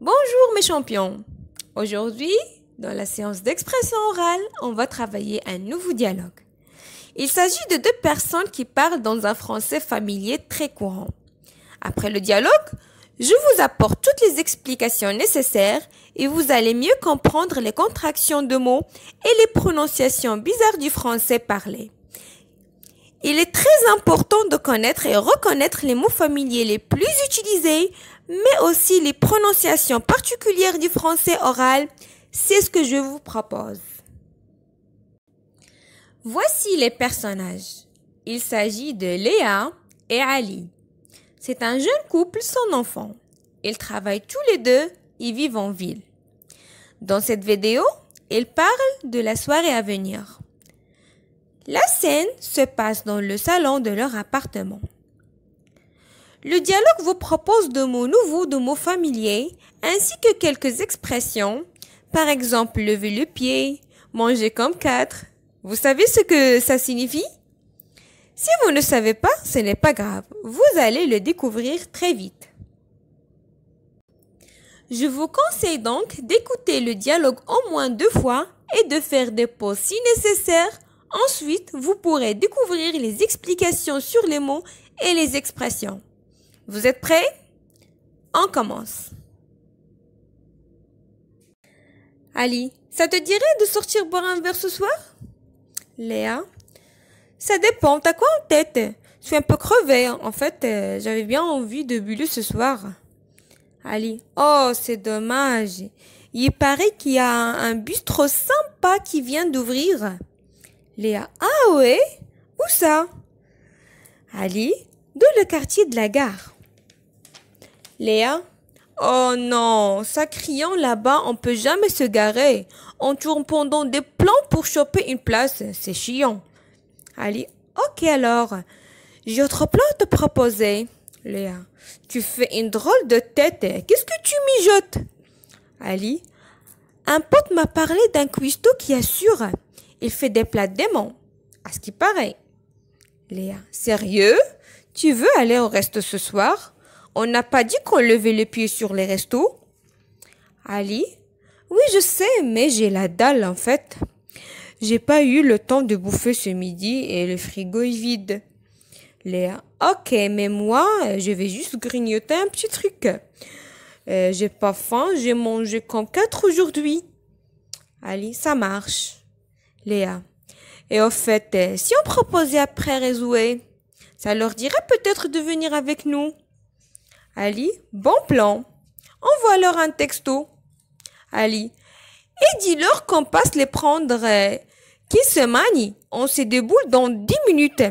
Bonjour mes champions. Aujourd'hui, dans la séance d'expression orale, on va travailler un nouveau dialogue. Il s'agit de deux personnes qui parlent dans un français familier très courant. Après le dialogue, je vous apporte toutes les explications nécessaires et vous allez mieux comprendre les contractions de mots et les prononciations bizarres du français parlé. Il est très important de connaître et reconnaître les mots familiers les plus utilisés, mais aussi les prononciations particulières du français oral. C'est ce que je vous propose. Voici les personnages. Il s'agit de Léa et Ali. C'est un jeune couple sans enfant. Ils travaillent tous les deux et vivent en ville. Dans cette vidéo, ils parlent de la soirée à venir. La scène se passe dans le salon de leur appartement. Le dialogue vous propose de mots nouveaux, de mots familiers, ainsi que quelques expressions, par exemple lever le pied, manger comme quatre. Vous savez ce que ça signifie? Si vous ne savez pas, ce n'est pas grave, vous allez le découvrir très vite. Je vous conseille donc d'écouter le dialogue au moins 2 fois et de faire des pauses si nécessaire. Ensuite, vous pourrez découvrir les explications sur les mots et les expressions. Vous êtes prêts? On commence. Ali, ça te dirait de sortir boire un verre ce soir? Léa, ça dépend, t'as quoi en tête? Je suis un peu crevée, en fait, j'avais bien envie de buller ce soir. Ali, oh, c'est dommage. Il paraît qu'il y a un bistrot sympa qui vient d'ouvrir. Léa, ah ouais? Où ça? Ali, dans le quartier de la gare. Léa, oh non, ça criant là-bas, on peut jamais se garer. On tourne pendant des plans pour choper une place, c'est chiant. Ali, ok alors, j'ai autre plan à te proposer. Léa, tu fais une drôle de tête, qu'est-ce que tu mijotes? Ali, un pote m'a parlé d'un cuistot qui assure. Il fait des plats démons, à ce qui paraît. Léa, sérieux? Tu veux aller au resto ce soir? On n'a pas dit qu'on levait les pieds sur les restos? Ali, oui je sais, mais j'ai la dalle en fait. J'ai pas eu le temps de bouffer ce midi et le frigo est vide. Léa, ok, mais moi, je vais juste grignoter un petit truc. J'ai pas faim, j'ai mangé comme 4 aujourd'hui. Ali, ça marche. Léa, et au fait, si on proposait après Rezoué, ça leur dirait peut-être de venir avec nous. Ali, bon plan. Envoie-leur un texto. Ali, et dis-leur qu'on passe les prendre, qui se manient. On se déboule dans 10 minutes.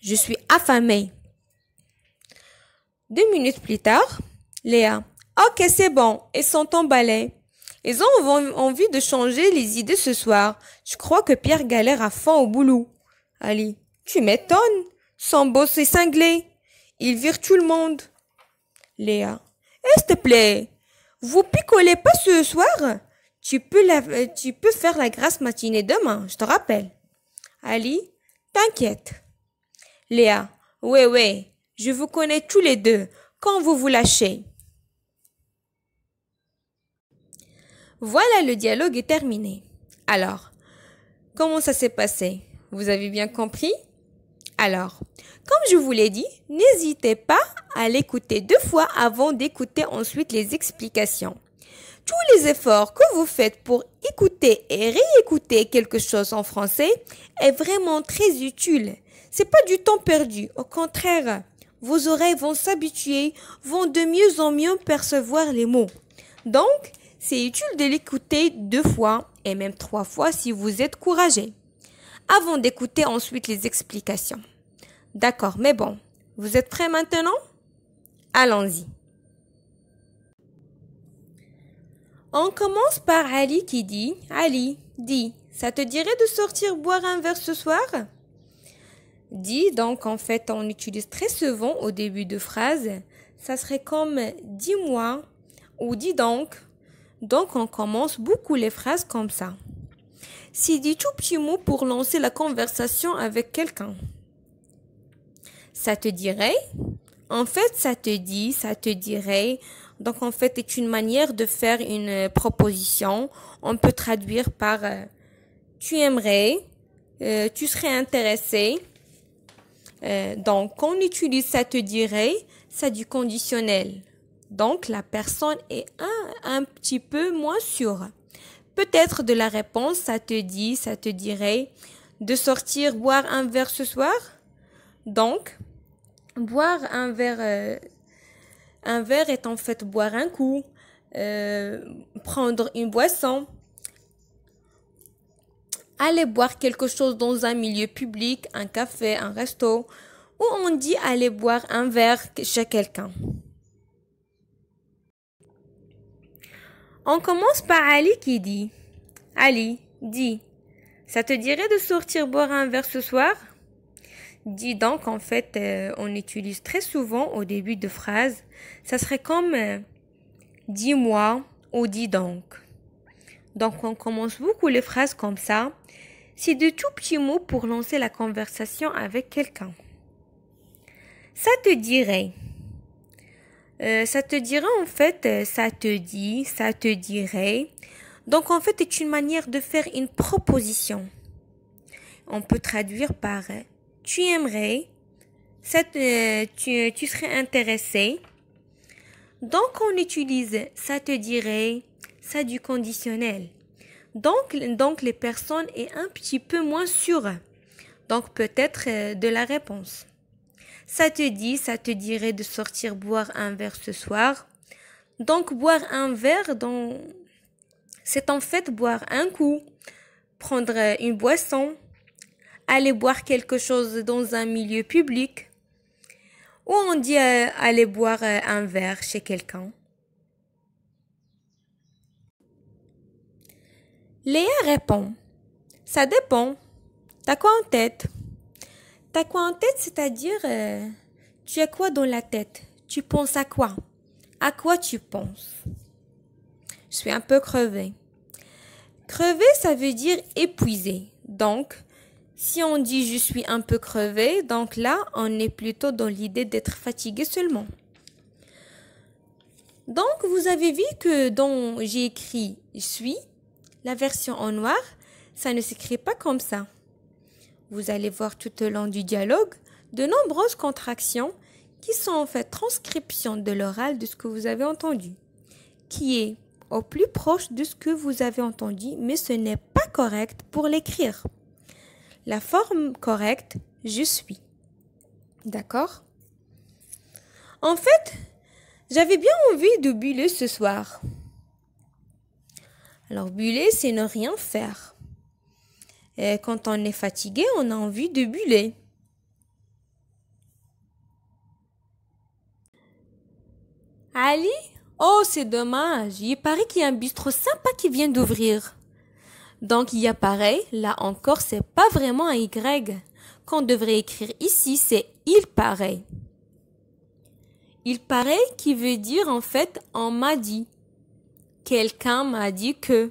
Je suis affamée. 2 minutes plus tard, Léa, ok, c'est bon, ils sont emballés. Ils ont envie de changer les idées ce soir. Je crois que Pierre galère à fond au boulot. Ali, tu m'étonnes. Son boss est cinglé. Il vire tout le monde. Léa, s'il te plaît, vous picolez pas ce soir? Tu peux faire la grasse matinée demain, je te rappelle. Ali, t'inquiète. Léa, ouais, je vous connais tous les deux. Quand vous vous lâchez. Voilà, le dialogue est terminé. Alors, comment ça s'est passé? Vous avez bien compris? Alors, comme je vous l'ai dit, n'hésitez pas à l'écouter 2 fois avant d'écouter ensuite les explications. Tous les efforts que vous faites pour écouter et réécouter quelque chose en français est vraiment très utile. C'est pas du temps perdu, au contraire, vos oreilles vont s'habituer, vont de mieux en mieux percevoir les mots. Donc, c'est utile de l'écouter 2 fois et même 3 fois si vous êtes courageux, avant d'écouter ensuite les explications. D'accord, mais bon, vous êtes prêts maintenant? Allons-y. On commence par Ali qui dit, Ali, dis, ça te dirait de sortir boire un verre ce soir? Dis, donc en fait on utilise très souvent au début de phrase, ça serait comme dis-moi ou dis donc. Donc on commence beaucoup les phrases comme ça. C'est des tout petits mots pour lancer la conversation avec quelqu'un. Ça te dirait? En fait, ça te dit, ça te dirait, Donc, en fait, est une manière de faire une proposition. On peut traduire par tu aimerais, tu serais intéressé. Donc, quand on utilise ça te dirait, ça du conditionnel. Donc, la personne est un petit peu moins sûre. Peut-être de la réponse, ça te dit, ça te dirait de sortir boire un verre ce soir. Donc, boire un verre est en fait boire un coup, prendre une boisson, aller boire quelque chose dans un milieu public, un café, un resto, ou on dit aller boire un verre chez quelqu'un. On commence par Ali qui dit. Ali, dis, ça te dirait de sortir boire un verre ce soir? Dis donc, en fait, on utilise très souvent au début de phrases. Ça serait comme dis-moi ou dis donc. Donc, on commence beaucoup les phrases comme ça. C'est de tout petits mots pour lancer la conversation avec quelqu'un. Ça te dirait. Ça te dirait en fait, ça te dit, ça te dirait. Donc en fait, c'est une manière de faire une proposition. On peut traduire par tu aimerais, tu serais intéressé. Donc on utilise ça te dirait, ça du conditionnel. Donc les personnes est un petit peu moins sûres. Donc peut-être de la réponse. Ça te dit, ça te dirait de sortir boire un verre ce soir. Donc, boire un verre, c'est en fait boire un coup, prendre une boisson, aller boire quelque chose dans un milieu public, ou on dit aller boire un verre chez quelqu'un. Léa répond, ça dépend. T'as quoi en tête? T'as quoi en tête, c'est-à-dire, tu as quoi dans la tête? Tu penses à quoi? À quoi tu penses? Je suis un peu crevée. Crevé, ça veut dire épuisé. Donc, si on dit je suis un peu crevé, donc là, on est plutôt dans l'idée d'être fatigué seulement. Donc, vous avez vu que dans j'ai écrit je suis, la version en noir, ça ne s'écrit pas comme ça. Vous allez voir tout au long du dialogue de nombreuses contractions qui sont en fait transcription de l'oral de ce que vous avez entendu, qui est au plus proche de ce que vous avez entendu, mais ce n'est pas correct pour l'écrire. La forme correcte, je suis. D'accord? En fait, j'avais bien envie de buller ce soir. Alors, buller, c'est ne rien faire. Et quand on est fatigué, on a envie de buller. Ali? Oh, c'est dommage. Il paraît qu'il y a un bistrot sympa qui vient d'ouvrir. Donc, il y a pareil. Là encore, c'est pas vraiment un Y. Qu'on devrait écrire ici, c'est il paraît. Il paraît qui veut dire en fait on m'a dit. Quelqu'un m'a dit que.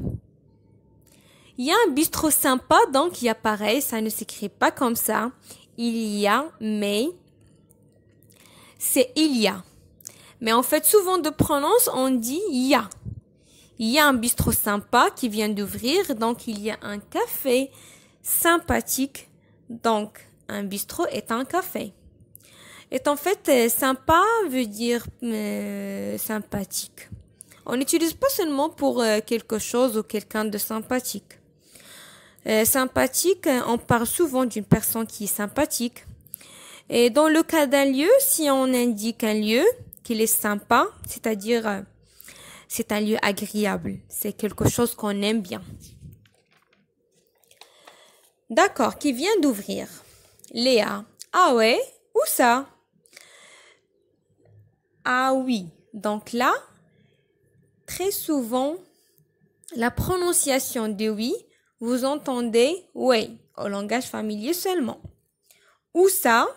Il y a un bistrot sympa, donc il y a pareil, ça ne s'écrit pas comme ça. Il y a, mais c'est il y a. Mais en fait, souvent de prononce, on dit il y a. Il y a un bistrot sympa qui vient d'ouvrir, donc il y a un café sympathique. Donc, un bistrot est un café. Et en fait, sympa veut dire sympathique. On n'utilise pas seulement pour quelque chose ou quelqu'un de sympathique. Sympathique, on parle souvent d'une personne qui est sympathique. Et dans le cas d'un lieu, si on indique un lieu qu'il est sympa, c'est-à-dire c'est un lieu agréable, c'est quelque chose qu'on aime bien. D'accord, qui vient d'ouvrir. Léa. Ah ouais, où ça? Ah oui. Donc là, très souvent, la prononciation de oui, vous entendez oui au langage familier seulement. Où ça?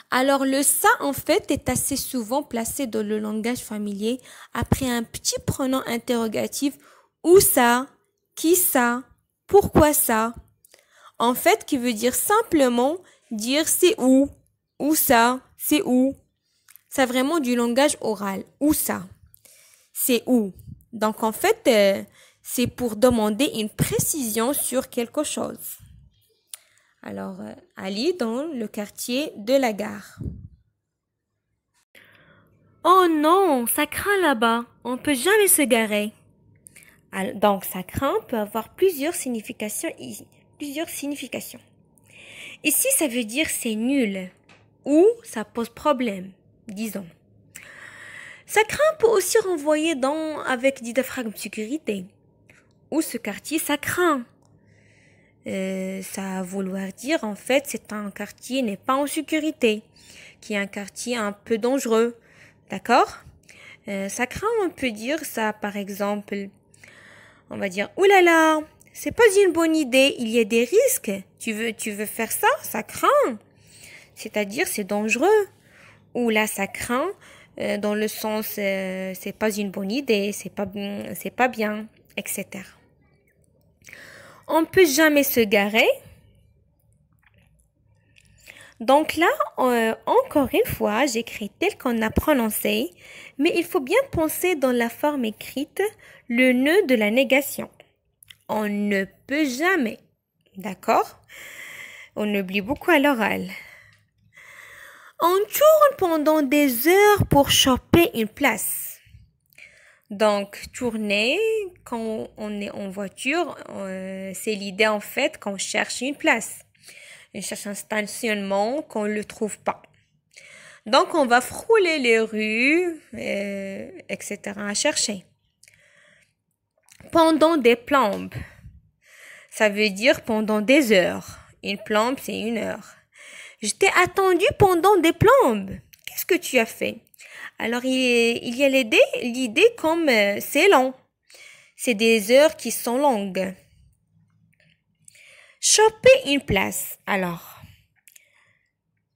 Alors le ça en fait est assez souvent placé dans le langage familier après un petit pronom interrogatif. Où ça? Qui ça? Pourquoi ça? En fait, qui veut dire simplement dire c'est où? Où ça? C'est où? c'est vraiment du langage oral. Où ça? C'est où? Donc, en fait, c'est pour demander une précision sur quelque chose. Alors, Ali dans le quartier de la gare. Oh non, ça craint là-bas. On peut jamais se garer. Donc, ça craint peut avoir plusieurs significations. Ici, ça veut dire c'est nul ou ça pose problème, disons. Ça craint peut aussi renvoyer avec des diaphragmes de sécurité. Ou ce quartier, ça craint. Ça va vouloir dire, en fait, c'est un quartier n'est pas en sécurité, qui est un quartier un peu dangereux. D'accord? Ça craint, on peut dire ça, par exemple, on va dire, ouh là là, c'est pas une bonne idée, il y a des risques. Tu veux faire ça? Ça craint. C'est-à-dire, c'est dangereux. Ou là, ça craint, dans le sens, c'est pas une bonne idée, c'est pas bien, etc. On peut jamais se garer. Donc là, encore une fois, j'écris tel qu'on a prononcé, mais il faut bien penser dans la forme écrite le nœud de la négation. On ne peut jamais. D'accord? On oublie beaucoup à l'oral. On tourne pendant des heures pour choper une place. Donc, tourner, quand on est en voiture, c'est l'idée en fait qu'on cherche une place. On cherche un stationnement qu'on ne le trouve pas. Donc, on va frôler les rues, etc. à chercher. Pendant des plombes, ça veut dire pendant des heures. Une plombe, c'est 1 heure. Je t'ai attendu pendant des plombes. Qu'est-ce que tu as fait? Alors, il y a l'idée comme c'est long. C'est des heures qui sont longues. Choper une place. Alors,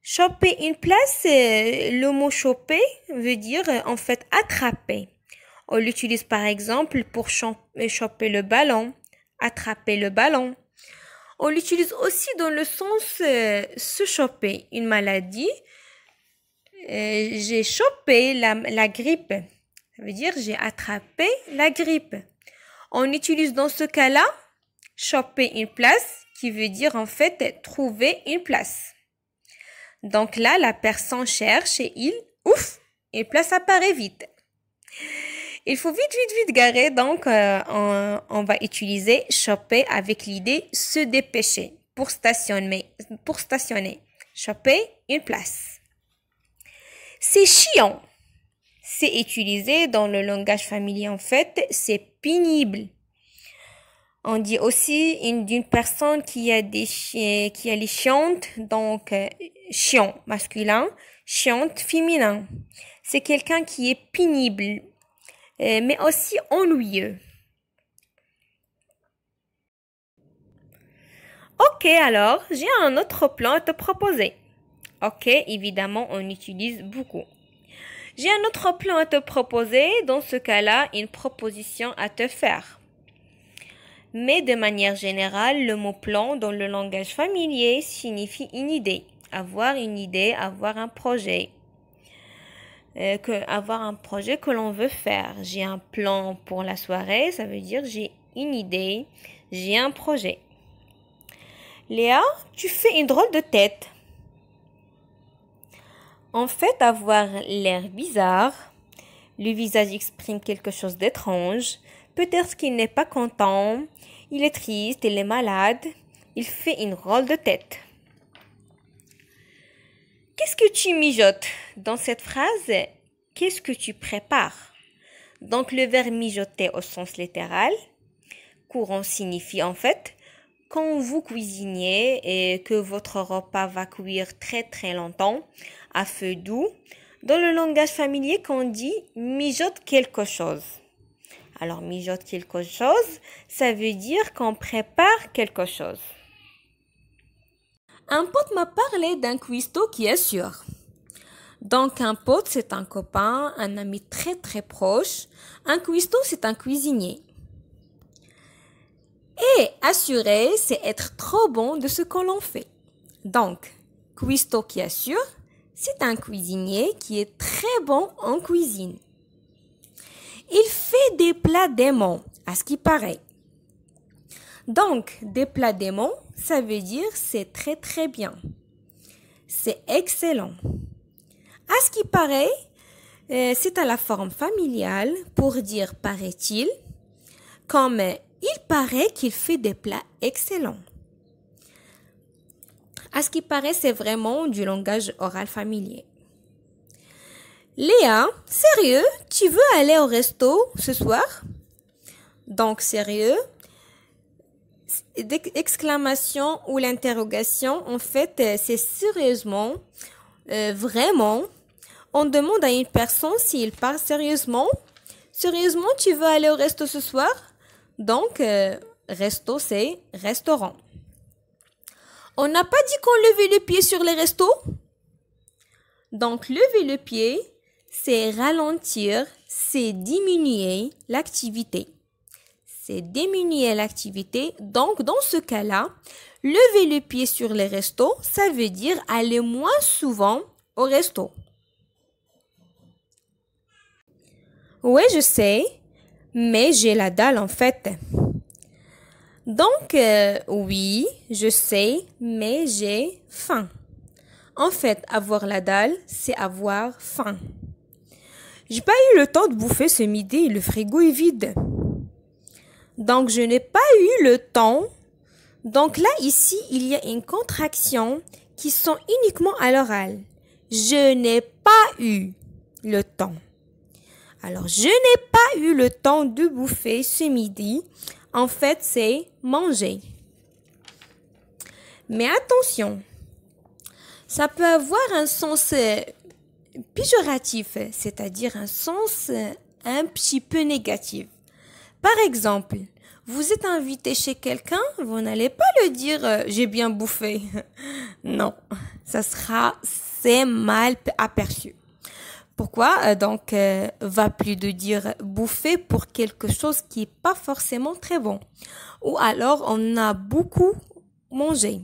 choper une place, le mot choper veut dire en fait attraper. On l'utilise par exemple pour choper le ballon, attraper le ballon. On l'utilise aussi dans le sens se choper. Une maladie, j'ai chopé la grippe. Ça veut dire j'ai attrapé la grippe. On utilise dans ce cas-là choper une place qui veut dire en fait trouver une place. Donc là, la personne cherche et une place apparaît vite. Il faut vite garer, donc on va utiliser choper avec l'idée se dépêcher pour stationner. Choper une place. C'est chiant. C'est utilisé dans le langage familier en fait, c'est pénible. On dit aussi d'une personne qui a les chiantes, donc chiant masculin, chiante féminin. C'est quelqu'un qui est pénible, mais aussi ennuyeux. Ok, alors, j'ai un autre plan à te proposer. Ok, évidemment, on utilise beaucoup. J'ai un autre plan à te proposer, dans ce cas-là, une proposition à te faire. Mais de manière générale, le mot plan dans le langage familier signifie une idée. Avoir une idée, avoir un projet. Avoir un projet que l'on veut faire. J'ai un plan pour la soirée, ça veut dire j'ai une idée, j'ai un projet. Léa, tu fais une drôle de tête. En fait, avoir l'air bizarre, le visage exprime quelque chose d'étrange. Peut-être qu'il n'est pas content, il est triste, il est malade, il fait une drôle de tête. Qu'est-ce que tu mijotes? Dans cette phrase, qu'est-ce que tu prépares? Donc, le verbe mijoter au sens littéral, courant signifie en fait, quand vous cuisinez et que votre repas va cuire très longtemps, à feu doux, dans le langage familier, qu'on dit mijote quelque chose. Alors, mijote quelque chose, ça veut dire qu'on prépare quelque chose. Un pote m'a parlé d'un cuistot qui est sûr. Donc, un pote, c'est un copain, un ami très proche. Un cuistot, c'est un cuisinier. Et assurer, c'est être trop bon de ce que l'on fait. Donc, cuistot qui assure, c'est un cuisinier qui est très bon en cuisine. Il fait des plats démons, à ce qui paraît. Donc, des plats démons, ça veut dire c'est très très bien. C'est excellent. À ce qui paraît, c'est à la forme familiale pour dire paraît-il, comme il paraît qu'il fait des plats excellents. À ce qui paraît, c'est vraiment du langage oral familier. Léa, sérieux, tu veux aller au resto ce soir? Donc, sérieux, l'exclamation ou l'interrogation, en fait, c'est sérieusement, vraiment. On demande à une personne s'il parle sérieusement. Sérieusement, tu veux aller au resto ce soir? Donc, resto, c'est restaurant. On n'a pas dit qu'on levait le pied sur les restos? Donc, lever le pied, c'est ralentir, c'est diminuer l'activité. C'est diminuer l'activité. Donc, dans ce cas-là, lever le pied sur les restos, ça veut dire aller moins souvent au resto. Oui, je sais, mais j'ai la dalle en fait. Donc, oui, je sais, mais j'ai faim. En fait, avoir la dalle, c'est avoir faim. J'ai pas eu le temps de bouffer ce midi, le frigo est vide. Donc, je n'ai pas eu le temps. Donc là, ici, il y a une contraction qui sont uniquement à l'oral. Je n'ai pas eu le temps. Alors, je n'ai pas eu le temps de bouffer ce midi. En fait, c'est manger. Mais attention, ça peut avoir un sens péjoratif, c'est-à-dire un sens un petit peu négatif. Par exemple, vous êtes invité chez quelqu'un, vous n'allez pas le dire j'ai bien bouffé. Non, c'est mal aperçu. Pourquoi donc va plus de dire bouffer pour quelque chose qui est pas forcément très bon, ou alors on a beaucoup mangé.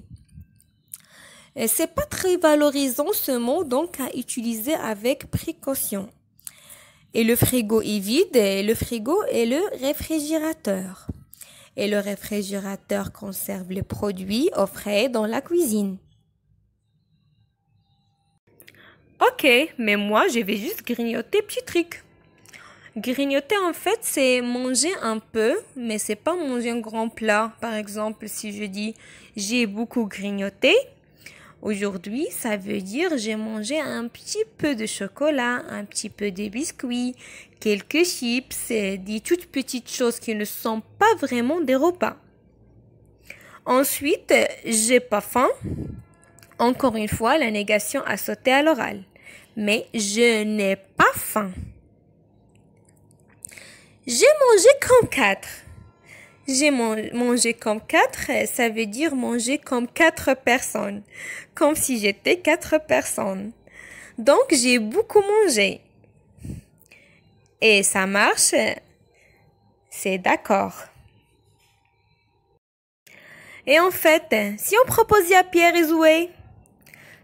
C'est pas très valorisant ce mot, donc à utiliser avec précaution. Et le frigo est vide, et le frigo est le réfrigérateur. Et le réfrigérateur conserve les produits au frais dans la cuisine. Ok, mais moi je vais juste grignoter petit truc. Grignoter en fait c'est manger un peu, mais c'est pas manger un grand plat. Par exemple, si je dis j'ai beaucoup grignoté, aujourd'hui ça veut dire j'ai mangé un petit peu de chocolat, un petit peu de biscuits, quelques chips, des toutes petites choses qui ne sont pas vraiment des repas. Ensuite, j'ai pas faim. Encore une fois, la négation a sauté à l'oral. Mais je n'ai pas faim. J'ai mangé comme 4. J'ai mangé comme 4, ça veut dire manger comme 4 personnes. Comme si j'étais 4 personnes. Donc, j'ai beaucoup mangé. Et ça marche, c'est d'accord. Et en fait, si on proposait à Pierre et Zoé,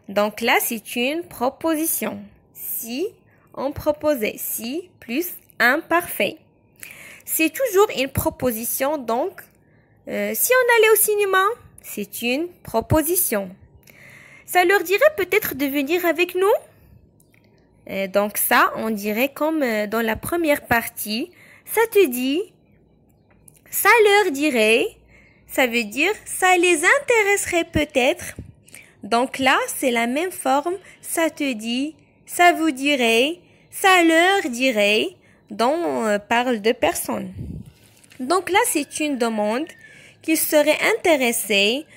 donc là, c'est une proposition. Si on proposait, si plus imparfait. C'est toujours une proposition, donc si on allait au cinéma, c'est une proposition. Ça leur dirait peut-être de venir avec nous? Donc ça, on dirait comme dans la première partie, ça te dit, ça leur dirait, ça veut dire ça les intéresserait peut-être. Donc là, c'est la même forme, ça te dit, ça vous dirait, ça leur dirait, dont on parle de personnes. Donc là, c'est une demande qui serait intéressée,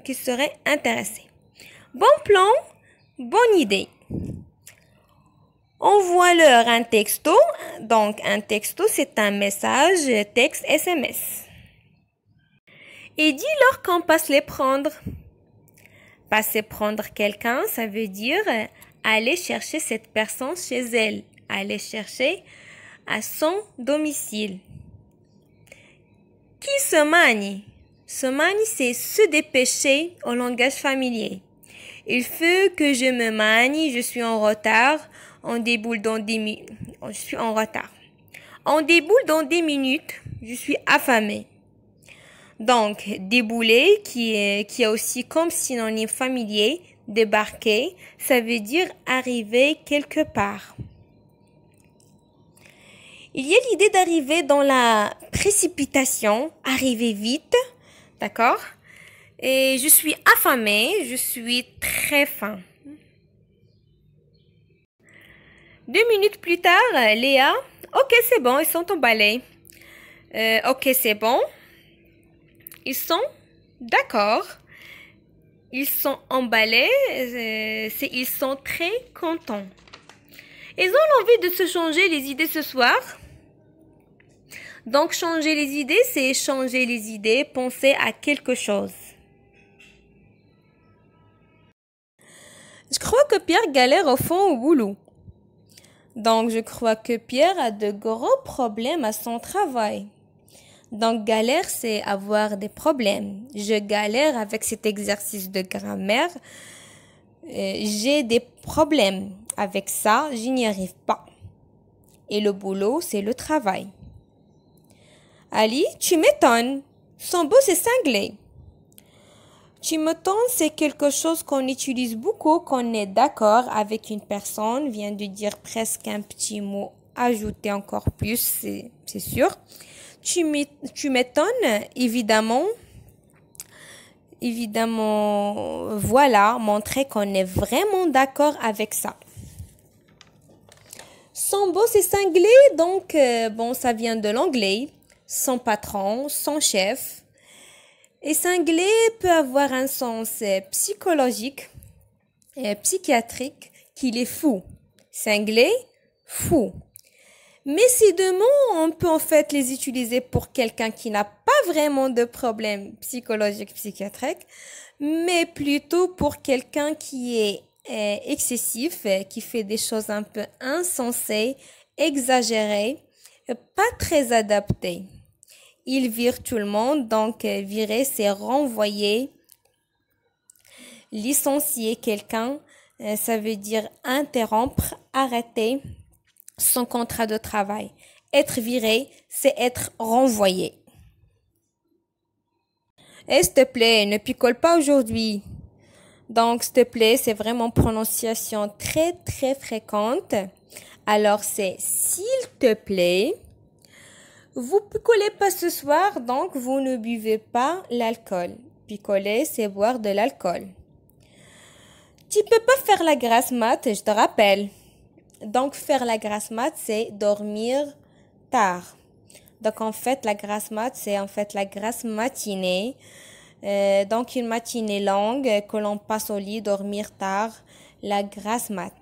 qui serait intéressée. Bon plan, bonne idée. Envoie-leur un texto. Donc, un texto, c'est un message texte SMS. Et dis-leur qu'on passe les prendre. Passer prendre quelqu'un, ça veut dire aller chercher cette personne chez elle. Aller chercher à son domicile. Qui se manie? Se manie, c'est se dépêcher au langage familier. Il faut que je me manie, je suis en retard. On déboule dans 10 minutes. Je suis en retard. On déboule dans 10 minutes. Je suis affamée. Donc, débouler, qui a aussi comme synonyme familier, débarquer, ça veut dire arriver quelque part. Il y a l'idée d'arriver dans la précipitation, arriver vite, d'accord? Et je suis affamée, je suis très faim. 2 minutes plus tard, Léa, ok c'est bon, ils sont emballés. Ok c'est bon. Ils sont d'accord. Ils sont emballés. Ils sont très contents. Ils ont envie de se changer les idées ce soir. Donc, changer les idées, c'est changer les idées, penser à quelque chose. Je crois que Pierre galère au fond au boulot. Donc, je crois que Pierre a de gros problèmes à son travail. Donc, galère, c'est avoir des problèmes. Je galère avec cet exercice de grammaire. J'ai des problèmes. Avec ça, je n'y arrive pas. Et le boulot, c'est le travail. Ali, tu m'étonnes. Son beau, c'est cinglé. Tu m'étonnes, c'est quelque chose qu'on utilise beaucoup, qu'on est d'accord avec une personne, vient de dire presque un petit mot ajouté encore plus, c'est sûr. Tu m'étonnes, évidemment, voilà, montrer qu'on est vraiment d'accord avec ça. Son boss est cinglé, donc, bon, ça vient de l'anglais. Son patron, son chef. Et cinglé peut avoir un sens psychologique et psychiatrique qu'il est fou. Cinglé, fou. Mais ces deux mots, on peut en fait les utiliser pour quelqu'un qui n'a pas vraiment de problème psychologique, psychiatrique, mais plutôt pour quelqu'un qui est excessif, qui fait des choses un peu insensées, exagérées, pas très adaptées. Il vire tout le monde, donc virer, c'est renvoyer, licencier quelqu'un, ça veut dire interrompre, arrêter son contrat de travail. Être viré, c'est être renvoyé. Et s'il te plaît, ne picole pas aujourd'hui. Donc, s'il te plaît, c'est vraiment prononciation très, très fréquente. Alors, c'est s'il te plaît. Vous picolez pas ce soir, donc vous ne buvez pas l'alcool. Picoler, c'est boire de l'alcool. Tu peux pas faire la grasse mat, je te rappelle. Donc, faire la grasse mat, c'est dormir tard. Donc, en fait, la grasse mat, c'est en fait la grasse matinée. Donc, une matinée longue que l'on passe au lit, dormir tard, la grasse mat.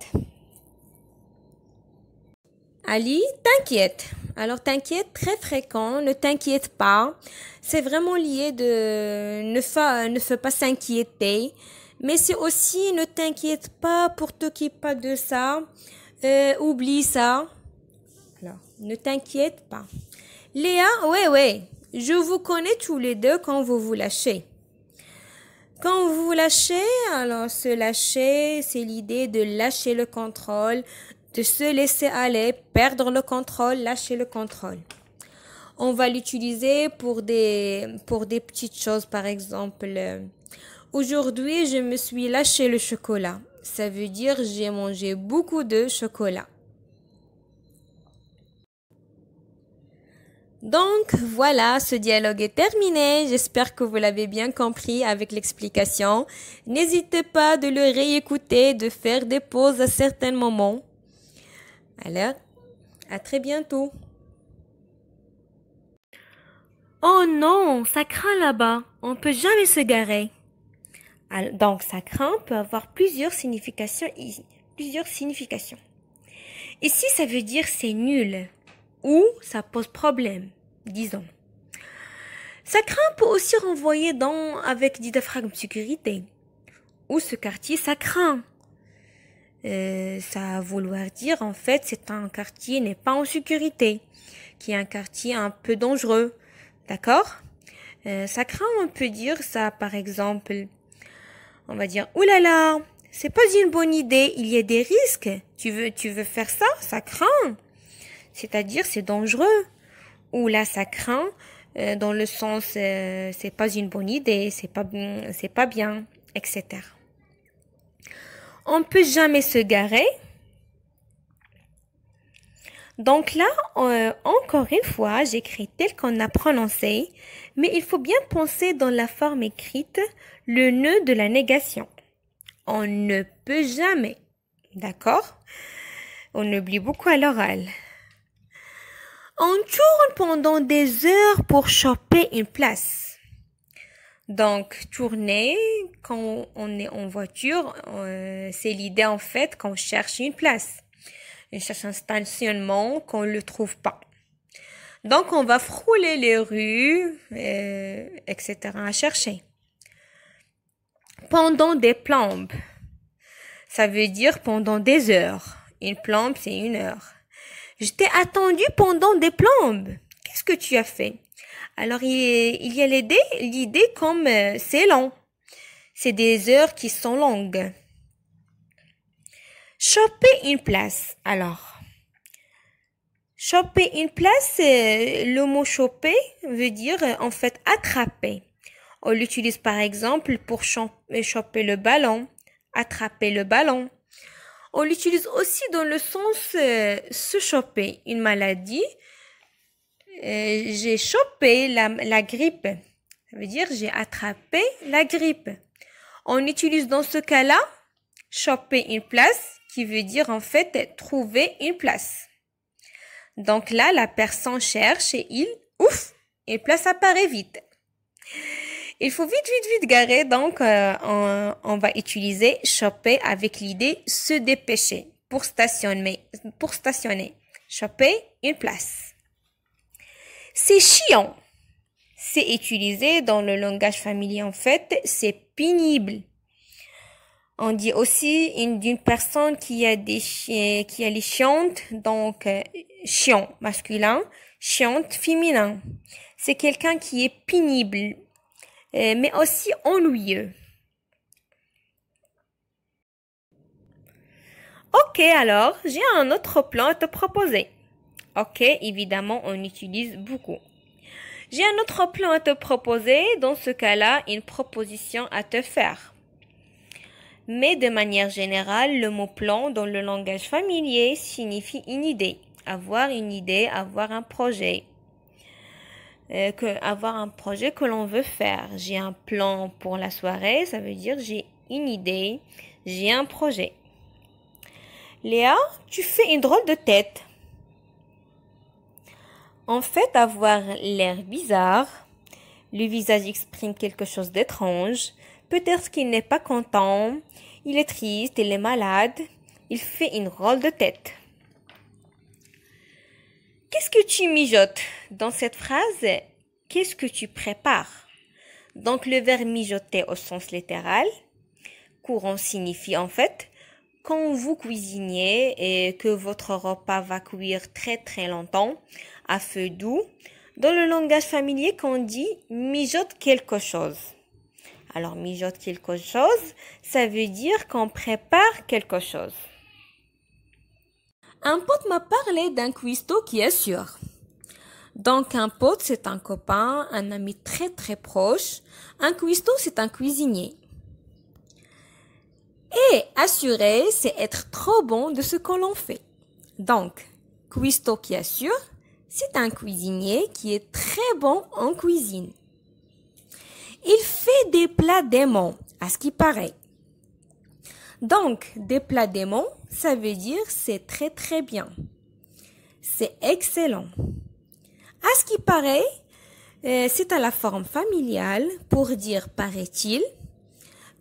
Ali, t'inquiète. Alors, t'inquiète, très fréquent, ne t'inquiète pas. C'est vraiment lié de ne faut pas s'inquiéter. Mais c'est aussi ne t'inquiète pas pour t'occuper pas de ça. Oublie ça. Alors, ne t'inquiète pas. Léa, ouais, je vous connais tous les deux quand vous vous lâchez. Quand vous vous lâchez, alors se lâcher, c'est l'idée de lâcher le contrôle, de se laisser aller, perdre le contrôle, lâcher le contrôle. On va l'utiliser pour des petites choses, par exemple. Aujourd'hui, je me suis lâché le chocolat. Ça veut dire j'ai mangé beaucoup de chocolat. Donc, voilà, ce dialogue est terminé. J'espère que vous l'avez bien compris avec l'explication. N'hésitez pas de le réécouter, de faire des pauses à certains moments. Alors, à très bientôt. Oh non, ça craint là-bas. On peut jamais se garer. Alors, donc, ça craint peut avoir plusieurs significations. Ici, ça veut dire c'est nul ou ça pose problème, disons. Ça craint peut aussi renvoyer avec des diaphragmes de sécurité. Ou ce quartier, ça craint. Ça va vouloir dire, en fait, c'est un quartier n'est pas en sécurité, qui est un quartier un peu dangereux. D'accord? Ça craint, on peut dire ça, par exemple, on va dire, oulala, c'est pas une bonne idée. Il y a des risques. Tu veux faire ça? Ça craint. C'est-à-dire, c'est dangereux. Ou là, ça craint, dans le sens, c'est pas une bonne idée, c'est pas bien, etc. On peut jamais se garer. Donc là, encore une fois, j'écris tel qu'on a prononcé, mais il faut bien penser dans la forme écrite le nœud de la négation. On ne peut jamais. D'accord? On oublie beaucoup à l'oral. On tourne pendant des heures pour choper une place. Donc, tourner, quand on est en voiture, c'est l'idée en fait qu'on cherche une place. On cherche un stationnement qu'on ne le trouve pas. Donc, on va frôler les rues, etc. à chercher. Pendant des plombes, ça veut dire pendant des heures. Une plombe, c'est 1 heure. Je t'ai attendu pendant des plombes. Qu'est-ce que tu as fait? Alors, il y a l'idée comme c'est long. C'est des heures qui sont longues. Choper une place. Alors, choper une place, le mot choper veut dire en fait attraper. On l'utilise par exemple pour choper le ballon, attraper le ballon. On l'utilise aussi dans le sens se choper. Une maladie, j'ai chopé la grippe. Ça veut dire j'ai attrapé la grippe. On utilise dans ce cas-là choper une place qui veut dire en fait trouver une place. Donc là, la personne cherche et une place apparaît vite. Il faut vite garer, donc on va utiliser choper avec l'idée se dépêcher pour stationner. Choper une place. C'est chiant. C'est utilisé dans le langage familier en fait, c'est pénible. On dit aussi d'une personne qui a les chiantes, donc chiant masculin, chiante féminin. C'est quelqu'un qui est pénible, mais aussi ennuyeux. Ok, alors, j'ai un autre plan à te proposer. Ok, évidemment, on utilise beaucoup. J'ai un autre plan à te proposer, dans ce cas-là, une proposition à te faire. Mais de manière générale, le mot plan dans le langage familier signifie une idée. Avoir une idée, avoir un projet. Avoir un projet que l'on veut faire. J'ai un plan pour la soirée, ça veut dire j'ai une idée, j'ai un projet. Léa, tu fais une drôle de tête. En fait, avoir l'air bizarre, le visage exprime quelque chose d'étrange. Peut-être qu'il n'est pas content, il est triste, il est malade, il fait une drôle de tête. Qu'est-ce que tu mijotes? Dans cette phrase, qu'est-ce que tu prépares? Donc, le verbe mijoter au sens littéral, courant signifie en fait, quand vous cuisinez et que votre repas va cuire très longtemps, à feu doux, dans le langage familier, qu'on dit mijote quelque chose. Alors, mijote quelque chose, ça veut dire qu'on prépare quelque chose. Un pote m'a parlé d'un cuistot qui est sûr. Donc, un pote, c'est un copain, un ami très proche. Un cuistot, c'est un cuisinier. Et assurer, c'est être trop bon de ce que l'on fait. Donc, cuistot qui assure, c'est un cuisinier qui est très bon en cuisine. Il fait des plats démons, à ce qui paraît. Donc, des plats démons, ça veut dire c'est très bien. C'est excellent. À ce qui paraît, c'est à la forme familiale pour dire paraît-il,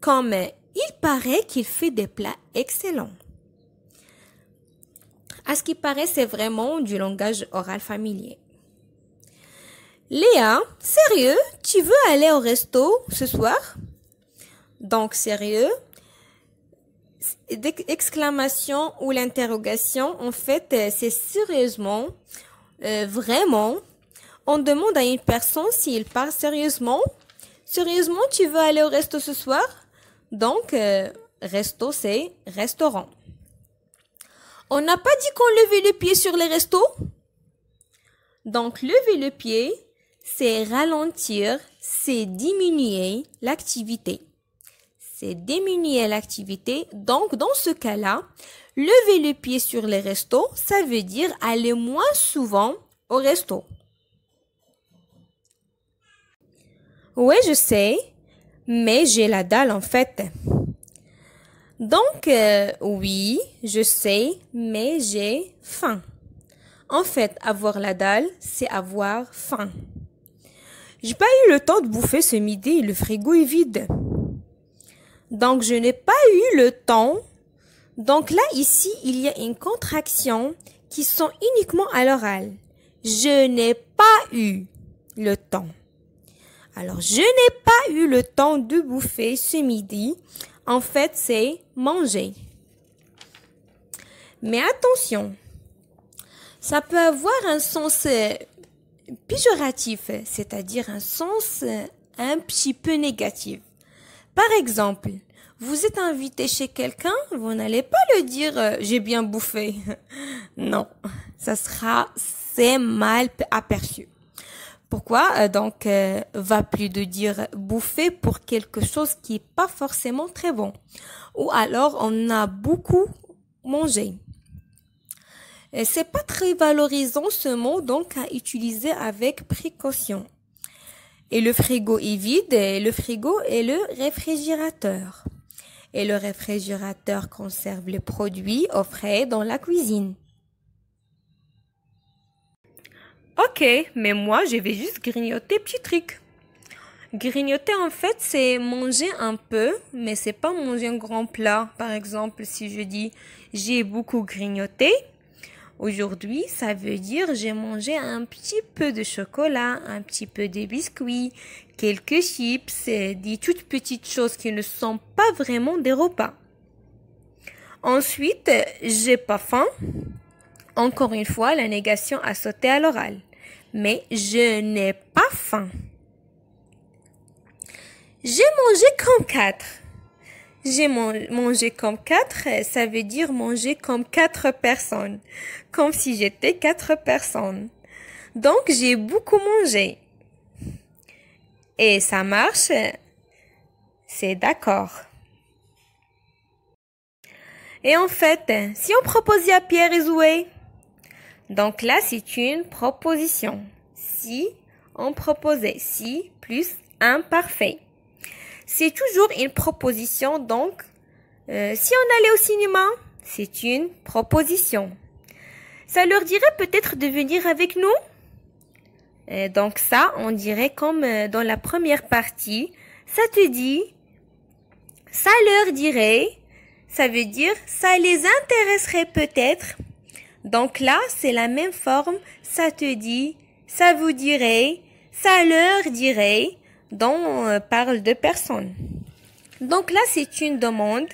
comme il paraît qu'il fait des plats excellents. À ce qui paraît, c'est vraiment du langage oral familier. Léa, sérieux, tu veux aller au resto ce soir? Donc, sérieux, l'exclamation ou l'interrogation, en fait, c'est sérieusement, vraiment. On demande à une personne s'il parle sérieusement. Sérieusement, tu veux aller au resto ce soir? Donc, resto, c'est restaurant. On n'a pas dit qu'on levait le pied sur les restos? Donc, lever le pied, c'est ralentir, c'est diminuer l'activité. C'est diminuer l'activité. Donc, dans ce cas-là, lever le pied sur les restos, ça veut dire aller moins souvent au resto. Oui, je sais, mais j'ai la dalle en fait. Donc, oui, je sais, mais j'ai faim. En fait, avoir la dalle, c'est avoir faim. J'ai pas eu le temps de bouffer ce midi, le frigo est vide. Donc, je n'ai pas eu le temps. Donc là, ici, il y a une contraction qui sont uniquement à l'oral. Je n'ai pas eu le temps. Alors, je n'ai pas eu le temps de bouffer ce midi. En fait, c'est manger. Mais attention, ça peut avoir un sens péjoratif, c'est-à-dire un sens un petit peu négatif. Par exemple, vous êtes invité chez quelqu'un, vous n'allez pas le dire j'ai bien bouffé. Non, c'est mal aperçu. Pourquoi donc va plus de dire bouffer pour quelque chose qui est pas forcément très bon, ou alors on a beaucoup mangé. C'est pas très valorisant ce mot, donc à utiliser avec précaution. Et le frigo est vide, et le frigo est le réfrigérateur. Et le réfrigérateur conserve les produits au frais dans la cuisine. Ok, mais moi je vais juste grignoter petit truc. Grignoter en fait c'est manger un peu, mais c'est pas manger un grand plat. Par exemple, si je dis j'ai beaucoup grignoté, aujourd'hui ça veut dire j'ai mangé un petit peu de chocolat, un petit peu de biscuits, quelques chips, des toutes petites choses qui ne sont pas vraiment des repas. Ensuite, j'ai pas faim. Encore une fois, la négation a sauté à l'oral. Mais je n'ai pas faim. J'ai mangé comme 4. J'ai mangé comme 4, ça veut dire manger comme 4 personnes. Comme si j'étais 4 personnes. Donc, j'ai beaucoup mangé. Et ça marche, c'est d'accord. Et en fait, si on proposait à Pierre et Zoé, donc là, c'est une proposition. Si on proposait, si plus imparfait. C'est toujours une proposition, donc si on allait au cinéma, c'est une proposition. Ça leur dirait peut-être de venir avec nous? Donc ça, on dirait comme dans la première partie, ça te dit, ça leur dirait, ça veut dire ça les intéresserait peut-être. Donc là, c'est la même forme, ça te dit, ça vous dirait, ça leur dirait, dont on parle de personnes. Donc là, c'est une demande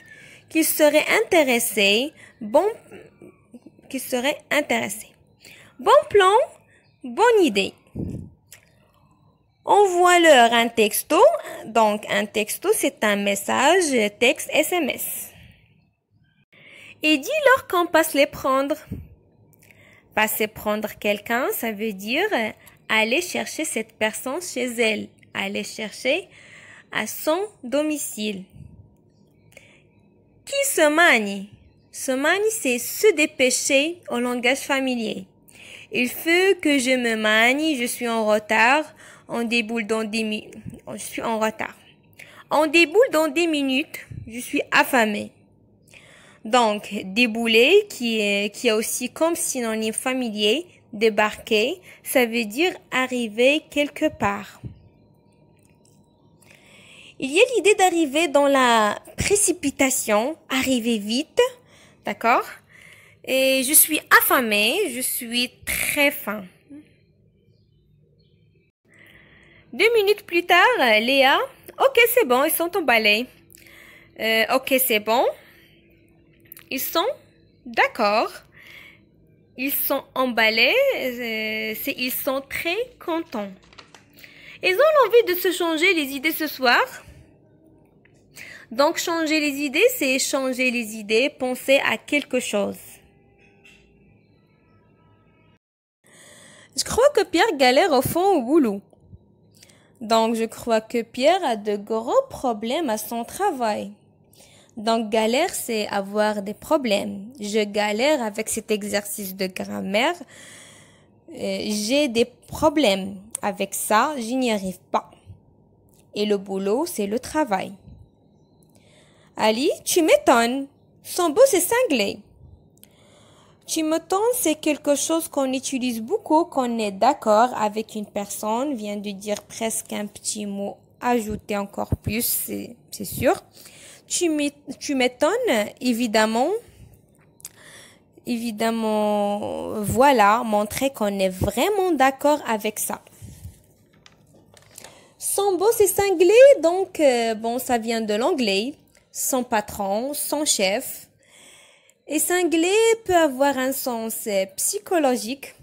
qui serait intéressée, qui serait intéressée. Bon plan, bonne idée. Envoie-leur un texto. Donc, un texto, c'est un message texte SMS. Et dis-leur qu'on passe les prendre. Passer prendre quelqu'un, ça veut dire aller chercher cette personne chez elle. Aller chercher à son domicile. Qui se manie? Se manie, c'est se dépêcher au langage familier. Il faut que je me manie, je suis en retard. On déboule dans 10 minutes. Je suis en retard. On déboule dans 10 minutes. Je suis affamée. Donc, débouler, qui a aussi comme synonyme familier, débarquer, ça veut dire arriver quelque part. Il y a l'idée d'arriver dans la précipitation, arriver vite, d'accord? Et je suis affamée, je suis très faim. 2 minutes plus tard, Léa, ok c'est bon, ils sont emballés. Ok c'est bon. Ils sont d'accord. Ils sont emballés. Ils sont très contents. Ils ont envie de se changer les idées ce soir. Donc, changer les idées, c'est changer les idées, penser à quelque chose. Je crois que Pierre galère au fond au boulot. Donc, je crois que Pierre a de gros problèmes à son travail. Donc, galère, c'est avoir des problèmes. Je galère avec cet exercice de grammaire. J'ai des problèmes. Avec ça, je n'y arrive pas. Et le boulot, c'est le travail. Ali, tu m'étonnes. Son boss est cinglé. Tu m'étonnes, c'est quelque chose qu'on utilise beaucoup, qu'on est d'accord avec une personne, vient de dire presque un petit mot, ajouter encore plus, c'est sûr. Tu m'étonnes, évidemment. Évidemment, voilà, montrer qu'on est vraiment d'accord avec ça. Son boss est cinglé, donc bon, ça vient de l'anglais. Son patron, son chef. Et cinglé peut avoir un sens psychologique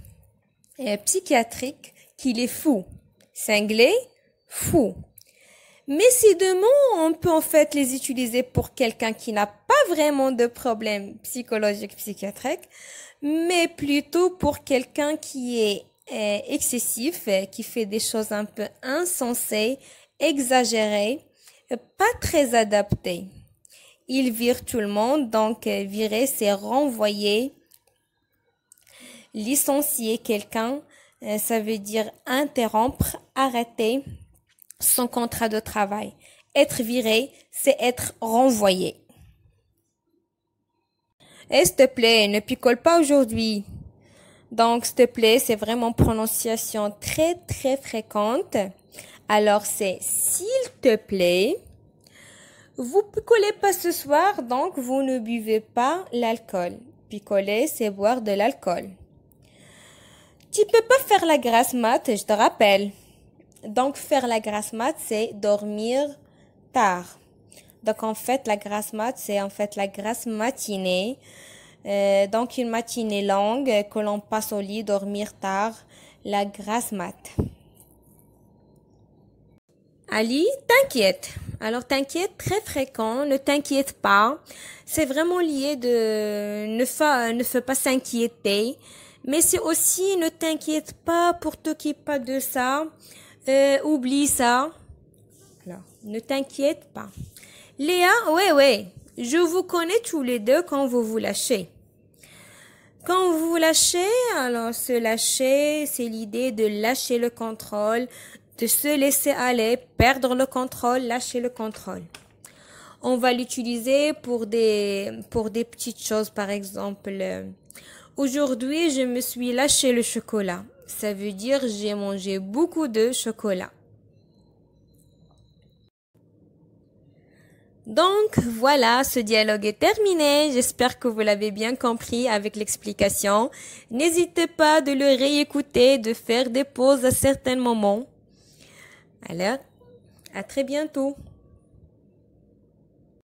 et psychiatrique qu'il est fou. Cinglé, fou. Mais ces deux mots, on peut en fait les utiliser pour quelqu'un qui n'a pas vraiment de problème psychologique, psychiatrique, mais plutôt pour quelqu'un qui est excessif, qui fait des choses un peu insensées, exagérées, pas très adaptées. Il vire tout le monde, donc virer, c'est renvoyer, licencier quelqu'un, ça veut dire interrompre, arrêter son contrat de travail. Être viré, c'est être renvoyé. Et s'il te plaît, ne picole pas aujourd'hui. Donc, s'il te plaît, c'est vraiment prononciation très, très fréquente. Alors, c'est s'il te plaît. Vous picolez pas ce soir, donc vous ne buvez pas l'alcool. Picoler, c'est boire de l'alcool. Tu peux pas faire la grasse mat, je te rappelle. Donc, faire la grasse mat, c'est dormir tard. Donc, en fait, la grasse mat, c'est en fait la grasse matinée. Donc, une matinée longue que l'on passe au lit, dormir tard, la grasse mat. Ali, t'inquiète. Alors, t'inquiète, très fréquent, ne t'inquiète pas. C'est vraiment lié de ne fais pas s'inquiéter. Mais c'est aussi ne t'inquiète pas pour t'occuper pas de ça. Oublie ça. Alors, ne t'inquiète pas. Léa, ouais, je vous connais tous les deux quand vous vous lâchez. Quand vous vous lâchez, alors se lâcher, c'est l'idée de lâcher le contrôle, de se laisser aller, perdre le contrôle, lâcher le contrôle. On va l'utiliser pour des petites choses, par exemple. Aujourd'hui, je me suis lâché le chocolat. Ça veut dire j'ai mangé beaucoup de chocolat. Donc voilà, ce dialogue est terminé. J'espère que vous l'avez bien compris avec l'explication. N'hésitez pas de le réécouter, de faire des pauses à certains moments. Alors, à très bientôt.